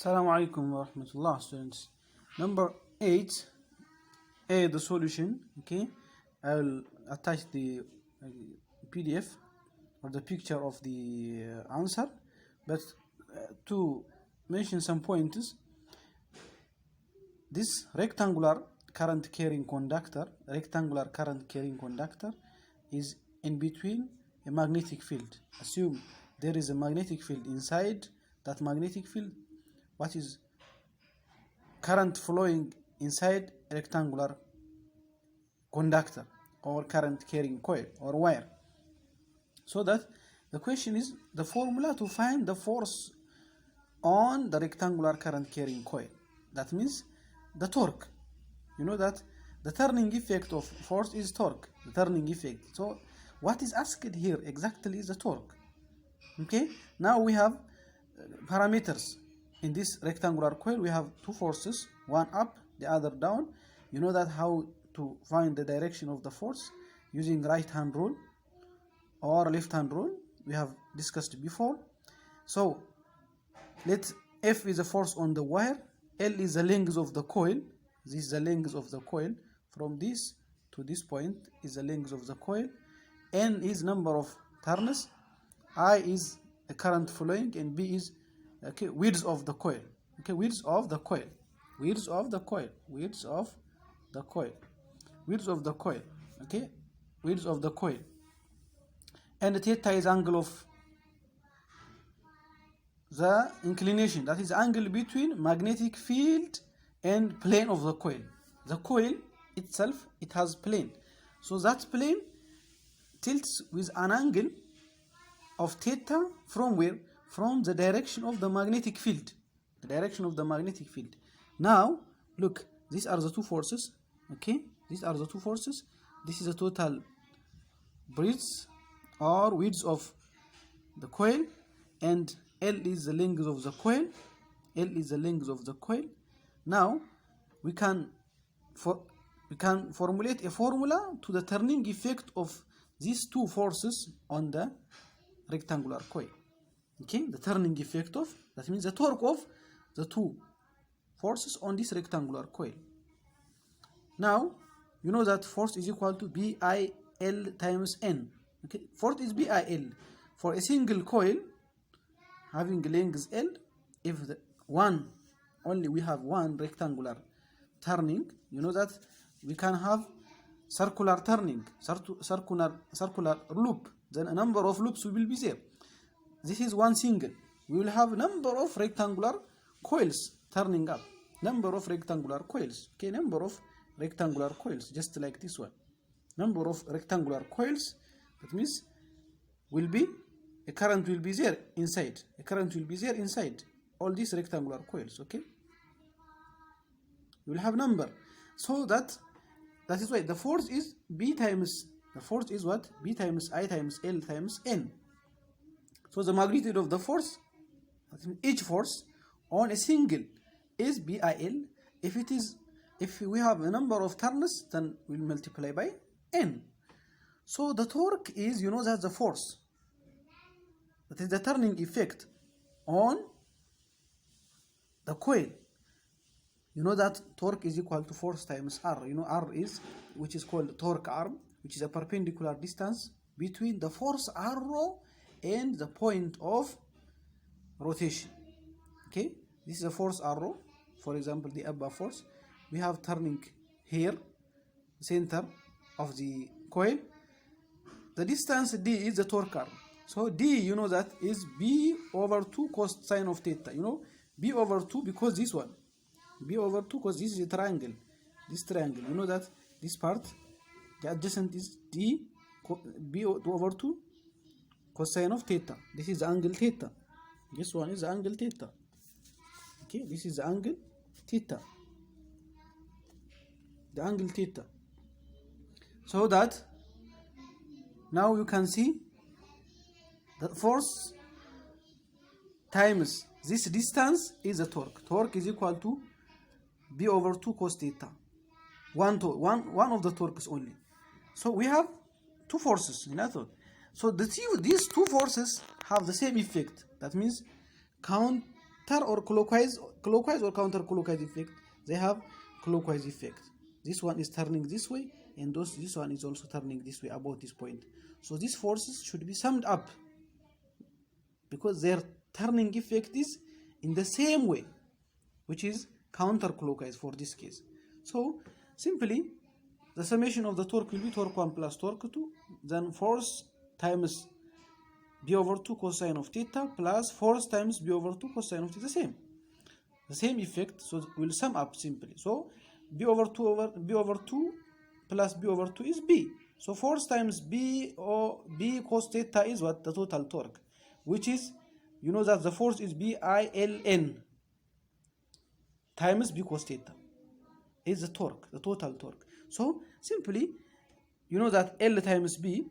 Assalamu alaikum wa rahmatullah, students. Number 8, A, the solution. Okay, I will attach the PDF or the picture of the answer, but to mention some points, this rectangular current carrying conductor is in between a magnetic field. Assume there is a magnetic field inside that magnetic field. What is current flowing inside a rectangular conductor or current carrying coil or wire? So that the question is the formula to find the force on the rectangular current carrying coil. That means the torque. You know that the turning effect of force is torque, the turning effect. So what is asked here exactly is the torque. Okay, now we have parameters. In this rectangular coil we have two forces, one up, the other down. You know that how to find the direction of the force using right hand rule or left hand rule, we have discussed before. So let F is the force on the wire, L is the length of the coil, this is the length of the coil, from this to this point is the length of the coil, N is number of turns, I is the current flowing, and B is width of the coil. Width of the coil. And the theta is angle of the inclination, that is angle between magnetic field and plane of the coil. The coil itself, it has plane, so that plane tilts with an angle of theta from where? From the direction of the magnetic field. Now look, these are the two forces. This is the total breadth or width of the coil, and L is the length of the coil. Now we can formulate a formula to the turning effect of these two forces on the rectangular coil. The turning effect of, that means the torque of the two forces on this rectangular coil. Now you know that force is equal to BIL times N. Force is BIL for a single coil having length L. If we have one rectangular turning, you know that we can have circular turning, circular loop, then a number of loops will be there. This is one single. We will have number of rectangular coils turning up. Number of rectangular coils, just like this one. Number of rectangular coils, that means a current will be there inside. All these rectangular coils, You will have number. So that is why the force is B times I times L times N. So the magnitude of the force, each force on a single is BIL. If we have a number of turns, then we'll multiply by N. So the torque is, you know, that's the force. That is the turning effect on the coil. You know that torque is equal to force times R. You know R is, which is called torque arm, which is a perpendicular distance between the force arrow and the point of rotation. This is a force arrow. For example, the above force, we have turning here, center of the coil. The distance D is the torque arm. So D, you know that is B over 2 cosine of theta. You know, B over 2 because this one. B over 2 because this is a triangle. This triangle, you know that this part, the adjacent is D, B over 2 cosine of theta. This is the angle theta. This one is the angle theta. This is the angle theta. The angle theta. So that now you can see the force times this distance is the torque. Torque is equal to B over 2 cos theta. One of the torques only. So we have two forces in that. So these two forces have the same effect. That means count or clockwise or counterclockwise effect? They have clockwise effect. This one is turning this way, and this one is also turning this way about this point. So these forces should be summed up because their turning effect is in the same way, which is counterclockwise for this case. So simply the summation of the torque will be torque 1 plus torque 2, then force times b over 2 cosine of theta plus force times b over 2 cosine of theta, the same effect. So we'll sum up simply. So b over 2 plus b over 2 is b. So force times b cos theta is what? The total torque, which is, you know that the force is BILN times b cos theta is the torque, the total torque. So simply, you know that L times B,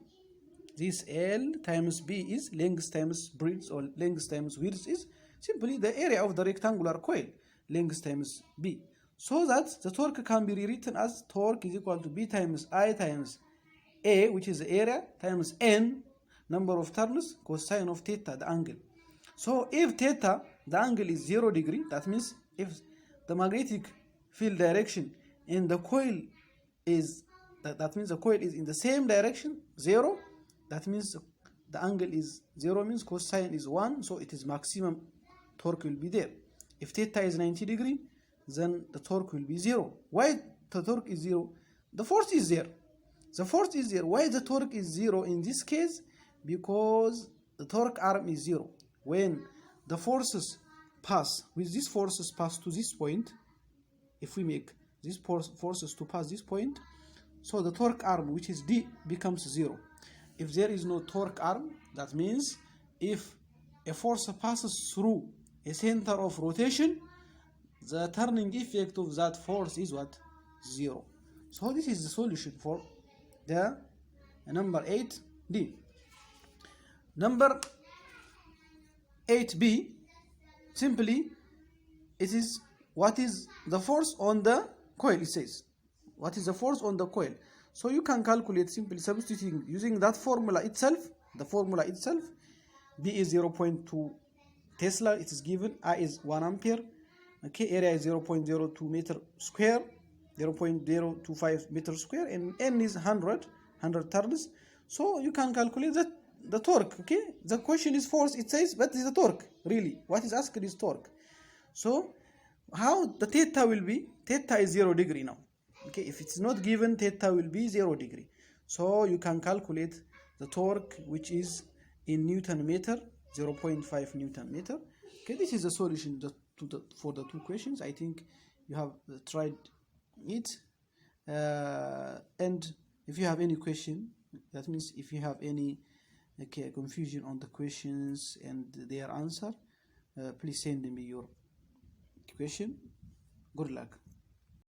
this L times B is length times breadth, or length times width is simply the area of the rectangular coil, length times B. So that the torque can be rewritten as torque is equal to B times I times A, which is the area, times N, number of turns, cosine of theta, the angle. So if theta, the angle is 0 degree, that means if the magnetic field direction in the coil is, that means the coil is in the same direction, 0, that means the angle is 0, means cosine is 1, so it is maximum torque will be there. If theta is 90 degree, then the torque will be 0. Why the torque is 0? The force is there. The force is there. Why the torque is 0 in this case? Because the torque arm is 0. When the forces pass, with these forces pass to this point, if we make these forces to pass this point, so the torque arm, which is D, becomes 0. If there is no torque arm, that means if a force passes through a center of rotation, the turning effect of that force is what? 0. So this is the solution for the number 8D. Number 8B, simply it is what is the force on the coil. It says what is the force on the coil. So you can calculate simply substituting using that formula itself, the formula itself. B is 0.2 Tesla, it is given. I is 1 ampere. Okay, area is 0.02 meter square, 0.025 meter square, and N is 100 turns. So you can calculate that the torque. Okay, the question is force, it says, but is the torque really? What is asked is torque. So how the theta will be? Theta is 0 degree now. Okay, if it's not given, theta will be 0 degree. So you can calculate the torque, which is in Newton meter, 0.5 Newton meter. Okay, this is the solution for the two questions. I think you have tried it. And if you have any question, that means if you have any confusion on the questions and their answer, please send me your question. Good luck.